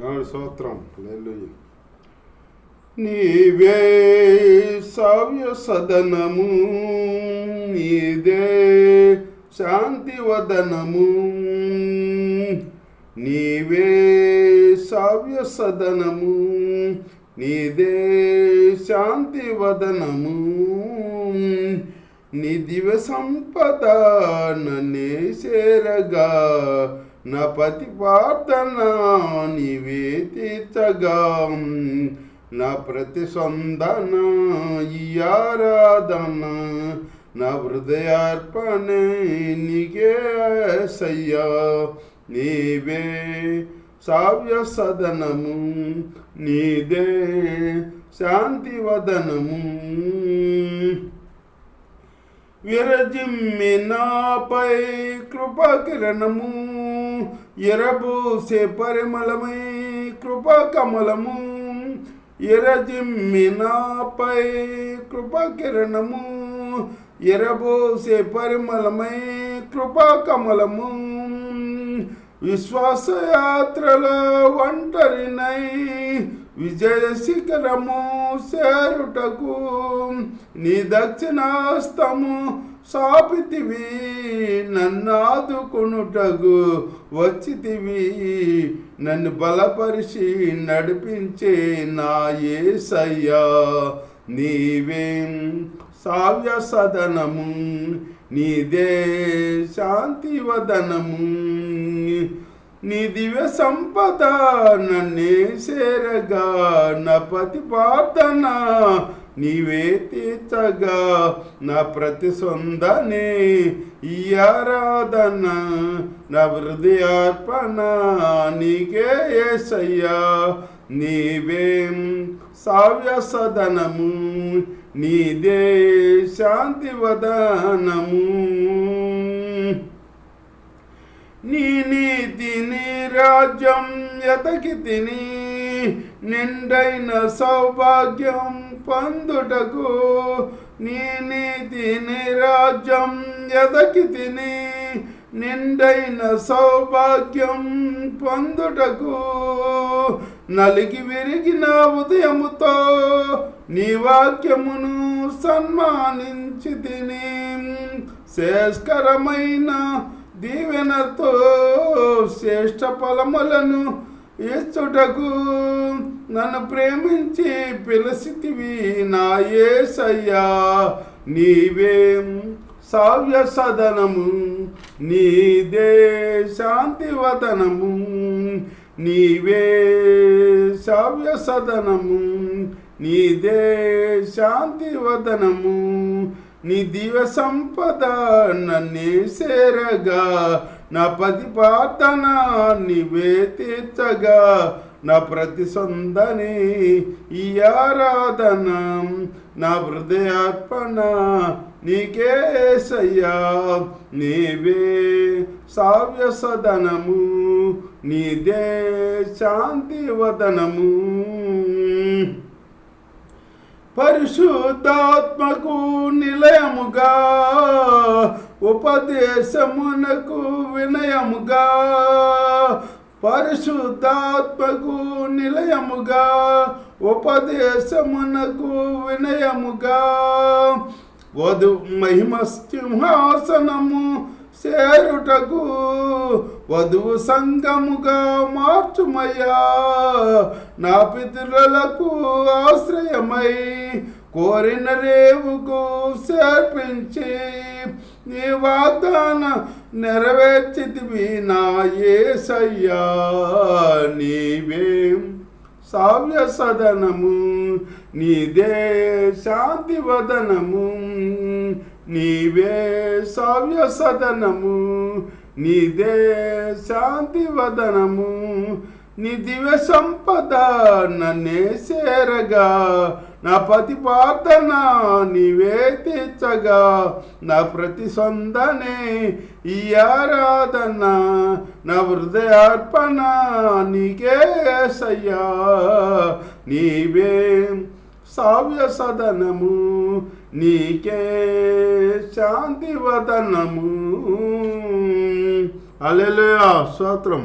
స్తోత్రం. హల్లెలూయా. నీవే సవ్య సదనము, నీదే శాంతి వదనము. నీవే సవ్య సదనము, నీదే శాంతి వదనము. నీ దివ్య సంపద నన్నే చేరగా, నా పతి ప్రార్థన నీవే తీర్చగా. నా ప్రతి స్పందన ఈ ఆరాధన, నా హృదయార్పణ నీకే యేసయ్యా. నీవే సవ్య సదనము, నీదే శాంతి వదనము. విరజిమ్మి నాపై కృపాకిరణము, ఎరబూసే పరిమళమై కృపాకమలము. ఎరజిమ్మి నాపై కృపాకిరణము, ఎరబోసే పరిమళమై కృపాకమలము. విశ్వాసయాత్రలో ఒంటరినై విజయ శిఖరము చేరుటకు, నీ దక్షిణాస్తము సాపితివి నన్ను ఆదుకొనుటకు. వచ్చితివి నన్ను బలపరిచి నడిపించే నా యేసయ్యా. నీవే సవ్య సదనము, నీదే శాంతి వదనము. నీ దివ్య సంపద నన్నే చేరగా, నా ప్రతి ప్రార్థన నీవే తీర్చగా. నా ప్రతి సొందనే ఈ ఆరాధన, నా హృదయార్పణ నీకే యేసయ్యా. నీవే సవ్య సదనము, నీదే శాంతి వదనము. నీ నీతి నీ రాజ్యం ఎతకి తిని, నిండైన సౌభాగ్యం పొందుటకు. నీ నీతి నీ రాజ్యం ఎతకి తిని, నిండైన సౌభాగ్యం పొందుటకు. నలిగి విరిగిన ఉదయముతో నీ వాక్యమును సన్మానించి తిని, శ్రేష్కరమైన దీవెనతో శ్రేష్ఠ ఫలములను ఇచ్చుటకు నన్ను ప్రేమించి పిలిచితివి నా యేసయ్యా. నీవే సవ్య సదనము, నీదే శాంతి వదనము. నీవే సవ్య సదనము, నీదే శాంతి వదనము. నీ దివ్య సంపద నన్నే చేరగా, నా ప్రతి ప్రార్థన నీవే తీర్చగా. నా ప్రతి సొందని ఈ ఆరాధన, నా హృదయార్పణ నీకే యేసయ్యా. నీవే సవ్య సదనము, నీదే శాంతి వదనము. పరిశుద్ధాత్మకు నిలయముగా, ఉపదేశమునకు వినయముగా. పరిశుద్ధాత్మకు నిలయముగా, ఉపదేశమునకు వినయముగా. వధు మహిమ సింహాసనము చేరుటకు, వధువు సంగముగా మార్చుమయ్యా. నా పితరులకు ఆశ్రయమై కోరిన రేవుకు చేర్పించి, నీ వాగ్దాన నెరవేర్చితివి నా యేసయ్యా. నీవే సవ్య సదనము, నీదే శాంతి వదనము. నీవే సవ్య సదనము, నీదే శాంతి వదనము. నీ దివ్య సంపద నన్నే చేరగా, నా ప్రతి ప్రార్థన నీవే తీర్చగా. నా ప్రతి సొందనే ఈ ఆరాధన, నా హృదయార్పణ నీకే యేసయ్యా. నీవే సవ్య సదనము, నీకే శాంతి వదనము. హల్లెలూయా. స్తోత్రం.